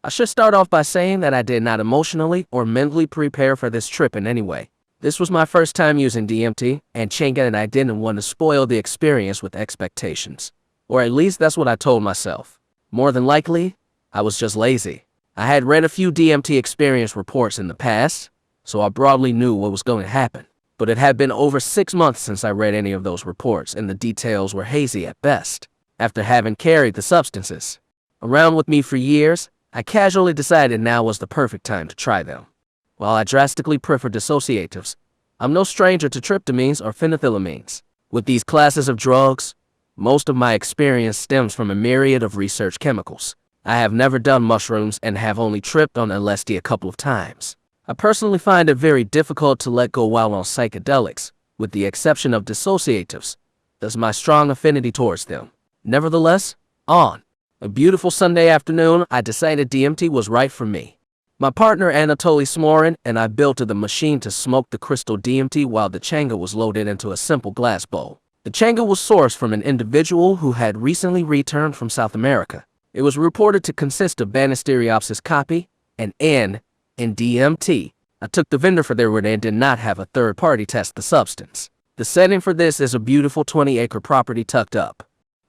I should start off by saying that I did not emotionally or mentally prepare for this trip in any way. This was my first time using DMT, and Chenga and I didn't want to spoil the experience with expectations. Or at least that's what I told myself. More than likely, I was just lazy. I had read a few DMT experience reports in the past, so I broadly knew what was going to happen. But it had been over 6 months since I read any of those reports, and the details were hazy at best. After having carried the substances around with me for years, I casually decided now was the perfect time to try them. While I drastically prefer dissociatives, I'm no stranger to tryptamines or phenethylamines. With these classes of drugs, most of my experience stems from a myriad of research chemicals. I have never done mushrooms and have only tripped on LSD a couple of times. I personally find it very difficult to let go while on psychedelics, with the exception of dissociatives. Thus my strong affinity towards them. Nevertheless, on a beautiful Sunday afternoon, I decided DMT was right for me. My partner Anatoly Smorin and I built the machine to smoke the crystal DMT while the changa was loaded into a simple glass bowl. The changa was sourced from an individual who had recently returned from South America. It was reported to consist of Banisteriopsis caapi and N in DMT. I took the vendor for their word and did not have a third party test the substance. The setting for this is a beautiful 20-acre property tucked up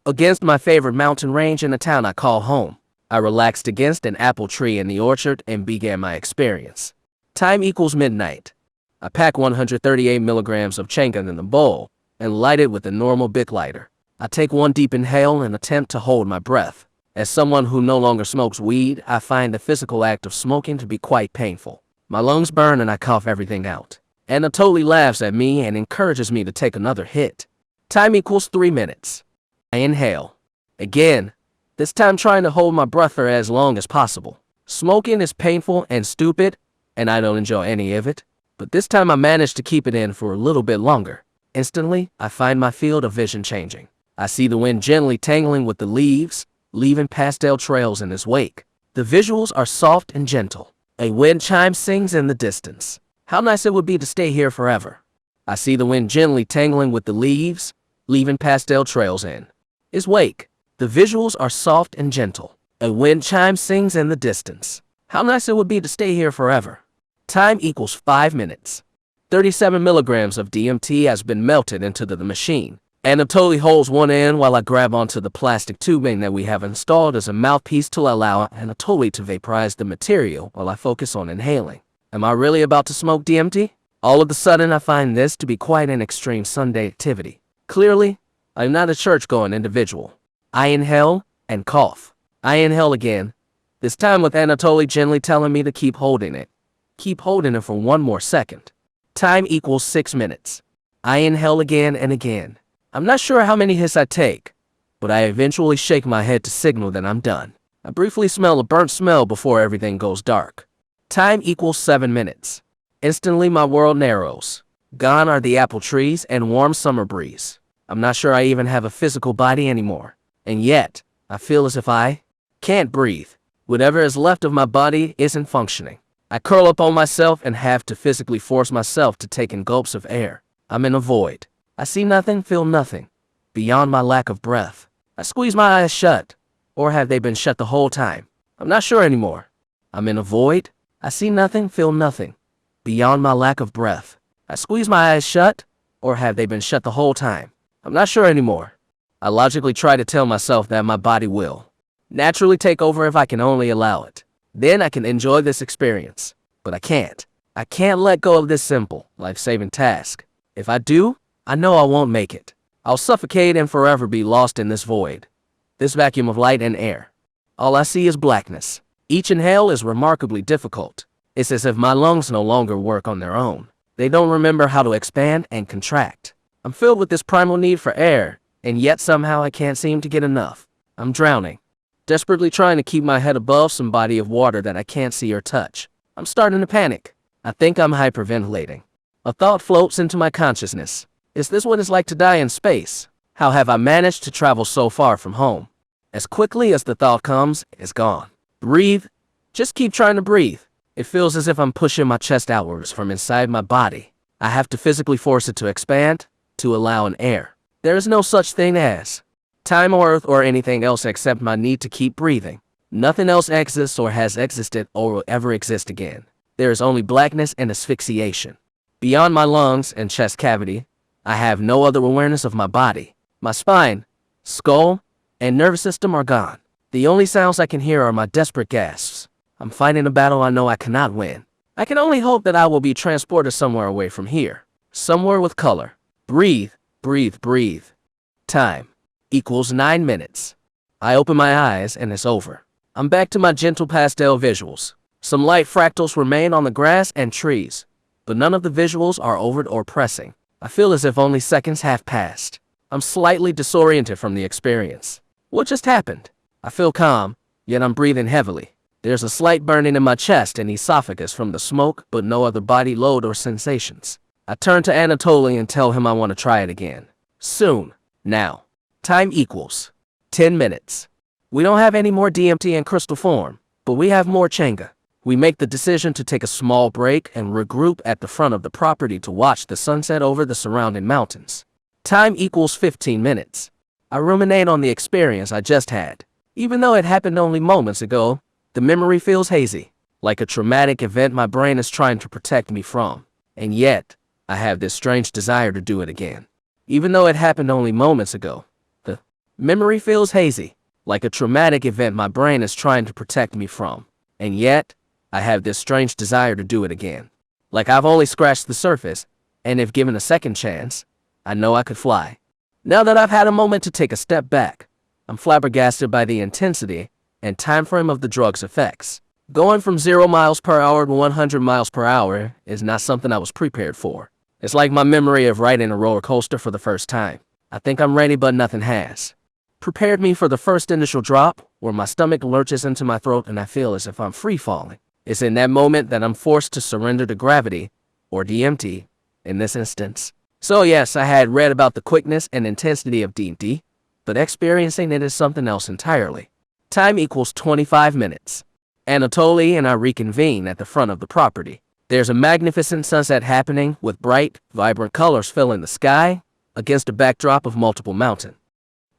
against my favorite mountain range in a town I call home. I relaxed against an apple tree in the orchard and began my experience. Time equals midnight. I pack 138 milligrams of changa in the bowl and light it with a normal Bic lighter. I take one deep inhale and attempt to hold my breath. As someone who no longer smokes weed, I find the physical act of smoking to be quite painful. My lungs burn and I cough everything out. Anatoly laughs at me and encourages me to take another hit. Time equals 3 minutes. I inhale. Again, this time trying to hold my breath for as long as possible. Smoking is painful and stupid, and I don't enjoy any of it. But this time I managed to keep it in for a little bit longer. Instantly, I find my field of vision changing. I see the wind gently tangling with the leaves, leaving pastel trails in its wake. The visuals are soft and gentle. A wind chime sings in the distance. How nice it would be to stay here forever. I see the wind gently tangling with the leaves, leaving pastel trails in its wake. The visuals are soft and gentle. A wind chime sings in the distance. How nice it would be to stay here forever. Time equals 5 minutes. 37 milligrams of DMT has been melted into the machine. Anatoly holds one end while I grab onto the plastic tubing that we have installed as a mouthpiece to allow Anatoly to vaporize the material while I focus on inhaling. Am I really about to smoke DMT? All of a sudden, I find this to be quite an extreme Sunday activity. Clearly, I'm not a church-going individual. I inhale and cough. I inhale again, this time with Anatoly gently telling me to keep holding it. Keep holding it for 1 more second. Time equals 6 minutes. I inhale again and again. I'm not sure how many hits I take, but I eventually shake my head to signal that I'm done. I briefly smell a burnt smell before everything goes dark. Time equals 7 minutes. Instantly my world narrows. Gone are the apple trees and warm summer breeze. I'm not sure I even have a physical body anymore. And yet, I feel as if I can't breathe. Whatever is left of my body isn't functioning. I curl up on myself and have to physically force myself to take in gulps of air. I'm in a void. I see nothing, feel nothing, beyond my lack of breath. I squeeze my eyes shut, or have they been shut the whole time? I'm not sure anymore. I'm in a void. I see nothing, feel nothing, beyond my lack of breath. I squeeze my eyes shut, or have they been shut the whole time? I'm not sure anymore. I logically try to tell myself that my body will naturally take over if I can only allow it. Then I can enjoy this experience. But I can't. I can't let go of this simple, life-saving task. If I do, I know I won't make it. I'll suffocate and forever be lost in this void, this vacuum of light and air. All I see is blackness. Each inhale is remarkably difficult. It's as if my lungs no longer work on their own. They don't remember how to expand and contract. I'm filled with this primal need for air, and yet somehow I can't seem to get enough. I'm drowning, desperately trying to keep my head above some body of water that I can't see or touch. I'm starting to panic. I think I'm hyperventilating. A thought floats into my consciousness. Is this what it's like to die in space? How have I managed to travel so far from home? As quickly as the thought comes, it's gone. Breathe. Just keep trying to breathe. It feels as if I'm pushing my chest outwards from inside my body. I have to physically force it to expand, to allow an air. There is no such thing as time or earth or anything else except my need to keep breathing. Nothing else exists or has existed or will ever exist again. There is only blackness and asphyxiation. Beyond my lungs and chest cavity, I have no other awareness of my body. My spine, skull, and nervous system are gone. The only sounds I can hear are my desperate gasps. I'm fighting a battle I know I cannot win. I can only hope that I will be transported somewhere away from here. Somewhere with color. Breathe, breathe, breathe. Time equals 9 minutes. I open my eyes and it's over. I'm back to my gentle pastel visuals. Some light fractals remain on the grass and trees, but none of the visuals are overt or pressing. I feel as if only seconds have passed. I'm slightly disoriented from the experience. What just happened? I feel calm, yet I'm breathing heavily. There's a slight burning in my chest and esophagus from the smoke, but no other body load or sensations. I turn to Anatoly and tell him I want to try it again. Soon. Now. Time equals 10 minutes. We don't have any more DMT in crystal form, but we have more Changa. We make the decision to take a small break and regroup at the front of the property to watch the sunset over the surrounding mountains. Time equals 15 minutes. I ruminate on the experience I just had. Even though it happened only moments ago, the memory feels hazy, like a traumatic event my brain is trying to protect me from. And yet, I have this strange desire to do it again. Even though it happened only moments ago, the memory feels hazy, like a traumatic event my brain is trying to protect me from. And yet, I have this strange desire to do it again. Like I've only scratched the surface, and if given a second chance, I know I could fly. Now that I've had a moment to take a step back, I'm flabbergasted by the intensity and time frame of the drug's effects. Going from 0 miles per hour to 100 miles per hour is not something I was prepared for. It's like my memory of riding a roller coaster for the first time. I think I'm ready, but nothing has prepared me for the first initial drop, where my stomach lurches into my throat and I feel as if I'm free falling. It's in that moment that I'm forced to surrender to gravity, or DMT, in this instance. So yes, I had read about the quickness and intensity of DMT, but experiencing it is something else entirely. Time equals 25 minutes. Anatoly and I reconvene at the front of the property. There's a magnificent sunset happening with bright, vibrant colors filling the sky against a backdrop of multiple mountain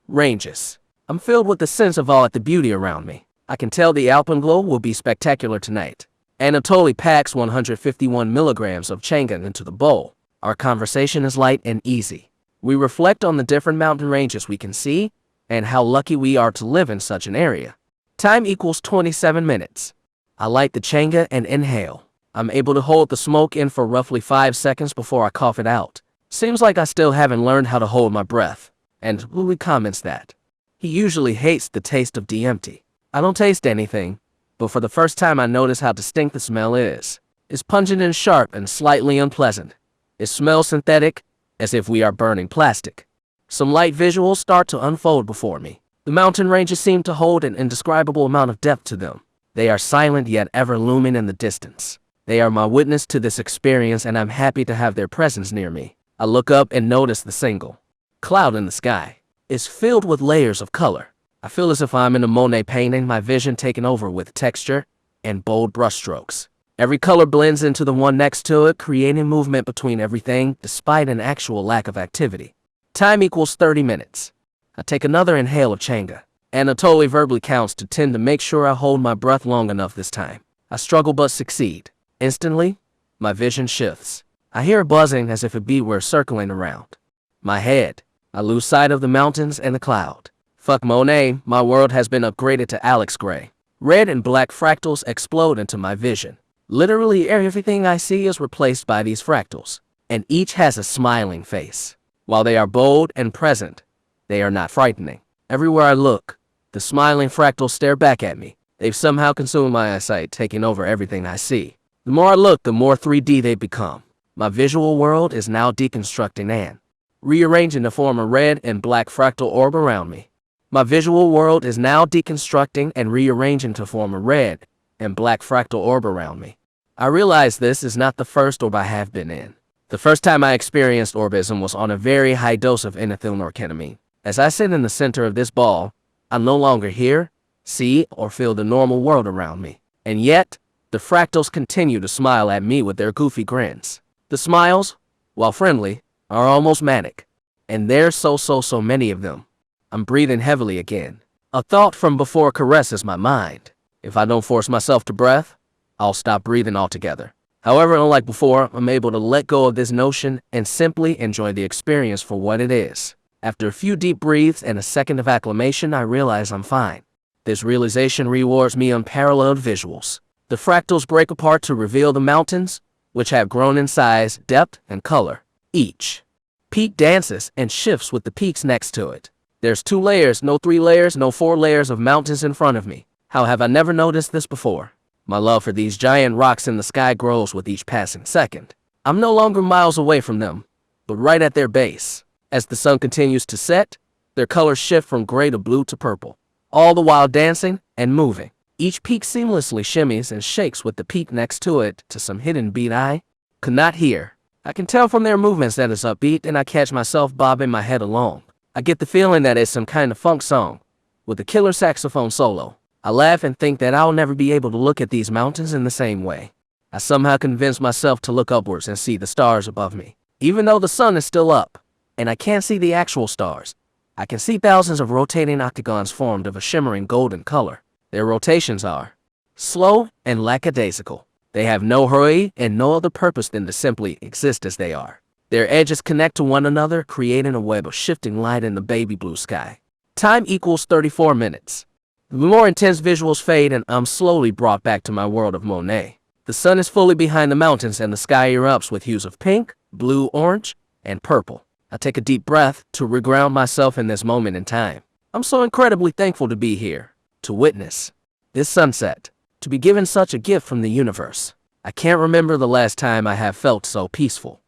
ranges. I'm filled with a sense of awe at the beauty around me. I can tell the alpenglow will be spectacular tonight. Anatoly packs 151 milligrams of Changa into the bowl. Our conversation is light and easy. We reflect on the different mountain ranges we can see and how lucky we are to live in such an area. Time equals 27 minutes. I light the Changa and inhale. I'm able to hold the smoke in for roughly 5 seconds before I cough it out. Seems like I still haven't learned how to hold my breath. And Louis comments that he usually hates the taste of DMT. I don't taste anything, but for the first time I notice how distinct the smell is. It's pungent and sharp and slightly unpleasant. It smells synthetic, as if we are burning plastic. Some light visuals start to unfold before me. The mountain ranges seem to hold an indescribable amount of depth to them. They are silent yet ever looming in the distance. They are my witness to this experience, and I'm happy to have their presence near me. I look up and notice the single cloud in the sky is filled with layers of color. I feel as if I'm in a Monet painting, my vision taken over with texture and bold brushstrokes. Every color blends into the one next to it, creating movement between everything despite an actual lack of activity. Time equals 30 minutes. I take another inhale of Changa. Anatoly verbally counts to 10 to make sure I hold my breath long enough this time. I struggle but succeed. Instantly, my vision shifts. I hear a buzzing as if a bee were circling around my head. I lose sight of the mountains and the cloud. Fuck Monet, my world has been upgraded to Alex Gray. Red and black fractals explode into my vision. Literally everything I see is replaced by these fractals, and each has a smiling face. While they are bold and present, they are not frightening. Everywhere I look, the smiling fractals stare back at me. They've somehow consumed my eyesight, taking over everything I see. The more I look, the more 3D they become. My visual world is now deconstructing and rearranging to form a red and black fractal orb around me. My visual world is now deconstructing and rearranging to form a red and black fractal orb around me. I realize this is not the first orb I have been in. The first time I experienced orbism was on a very high dose of ethylnorketamine. As I sit in the center of this ball, I no longer hear, see, or feel the normal world around me. And yet, the fractals continue to smile at me with their goofy grins. The smiles, while friendly, are almost manic. And there's so many of them. I'm breathing heavily again. A thought from before caresses my mind. If I don't force myself to breath, I'll stop breathing altogether. However, unlike before, I'm able to let go of this notion and simply enjoy the experience for what it is. After a few deep breaths and a second of acclimation, I realize I'm fine. This realization rewards me unparalleled visuals. The fractals break apart to reveal the mountains, which have grown in size, depth, and color. Each peak dances and shifts with the peaks next to it. There's 2 layers, no 3 layers, no 4 layers of mountains in front of me. How have I never noticed this before? My love for these giant rocks in the sky grows with each passing second. I'm no longer miles away from them, but right at their base. As the sun continues to set, their colors shift from gray to blue to purple, all the while dancing and moving. Each peak seamlessly shimmies and shakes with the peak next to it to some hidden beat I could not hear. I can tell from their movements that it's upbeat, and I catch myself bobbing my head along. I get the feeling that it's some kind of funk song with a killer saxophone solo. I laugh and think that I'll never be able to look at these mountains in the same way. I somehow convince myself to look upwards and see the stars above me. Even though the sun is still up, and I can't see the actual stars, I can see thousands of rotating octagons formed of a shimmering golden color. Their rotations are slow and lackadaisical. They have no hurry and no other purpose than to simply exist as they are. Their edges connect to one another, creating a web of shifting light in the baby blue sky. Time equals 34 minutes. The more intense visuals fade, and I'm slowly brought back to my world of Monet. The sun is fully behind the mountains, and the sky erupts with hues of pink, blue, orange, and purple. I take a deep breath to reground myself in this moment in time. I'm so incredibly thankful to be here, to witness this sunset, to be given such a gift from the universe. I can't remember the last time I have felt so peaceful.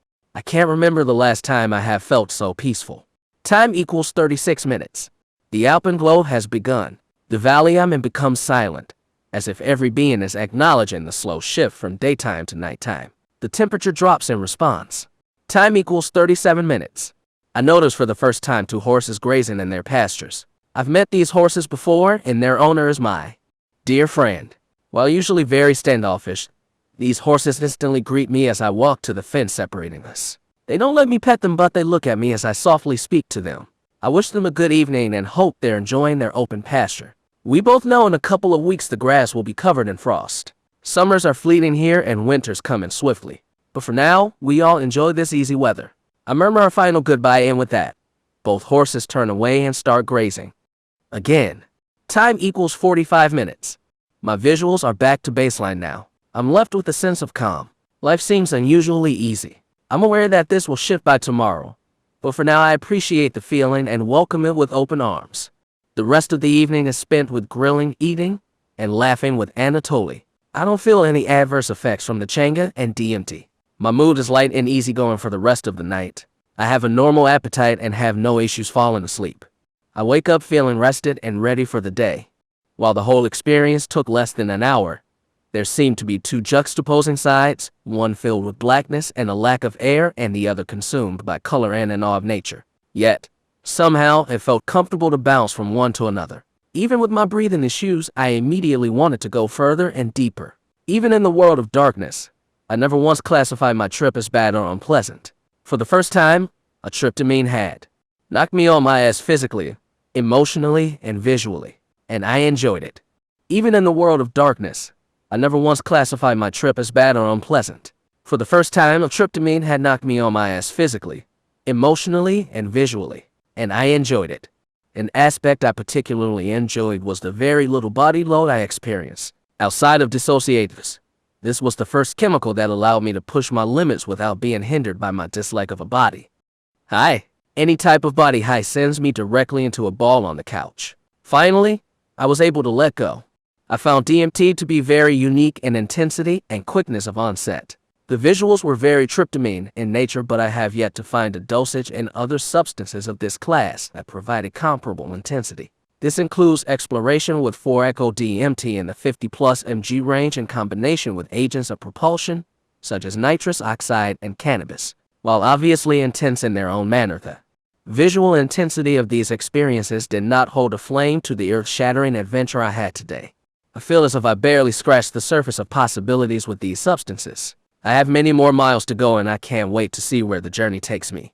Time equals 36 minutes. The alpenglow has begun. The valley I'm in becomes silent, as if every being is acknowledging the slow shift from daytime to nighttime. The temperature drops in response. Time equals 37 minutes. I notice for the first time 2 horses grazing in their pastures. I've met these horses before, and their owner is my dear friend. While usually very standoffish, these horses instantly greet me as I walk to the fence separating us. They don't let me pet them, but they look at me as I softly speak to them. I wish them a good evening and hope they're enjoying their open pasture. We both know in a couple of weeks the grass will be covered in frost. Summers are fleeting here and winter's coming swiftly. But for now, we all enjoy this easy weather. I murmur a final goodbye, and with that, both horses turn away and start grazing. Again. Time equals 45 minutes. My visuals are back to baseline now. I'm left with a sense of calm. Life seems unusually easy. I'm aware that this will shift by tomorrow, but for now I appreciate the feeling and welcome it with open arms. The rest of the evening is spent with grilling, eating, and laughing with Anatoly. I don't feel any adverse effects from the changa and DMT. My mood is light and easygoing for the rest of the night. I have a normal appetite and have no issues falling asleep. I wake up feeling rested and ready for the day. While the whole experience took less than an hour, there seemed to be 2 juxtaposing sides, one filled with blackness and a lack of air, and the other consumed by color and an awe of nature. Yet, somehow, it felt comfortable to bounce from one to another. Even with my breathing issues, I immediately wanted to go further and deeper. Even in the world of darkness, I never once classified my trip as bad or unpleasant. For the first time, a tryptamine had knocked me on my ass physically, emotionally, and visually, and I enjoyed it. Even in the world of darkness, I never once classified my trip as bad or unpleasant. For the first time, a tryptamine had knocked me on my ass physically, emotionally, and visually, and I enjoyed it. An aspect I particularly enjoyed was the very little body load I experienced. Outside of dissociatives, this was the first chemical that allowed me to push my limits without being hindered by my dislike of a body high. Any type of body high sends me directly into a ball on the couch. Finally, I was able to let go. I found DMT to be very unique in intensity and quickness of onset. The visuals were very tryptamine in nature, but I have yet to find a dosage in other substances of this class that provided comparable intensity. This includes exploration with 4-echo-DMT in the 50+ mg range in combination with agents of propulsion, such as nitrous oxide and cannabis. While obviously intense in their own manner, the visual intensity of these experiences did not hold a flame to the earth-shattering adventure I had today. I feel as if I barely scratched the surface of possibilities with these substances. I have many more miles to go, and I can't wait to see where the journey takes me.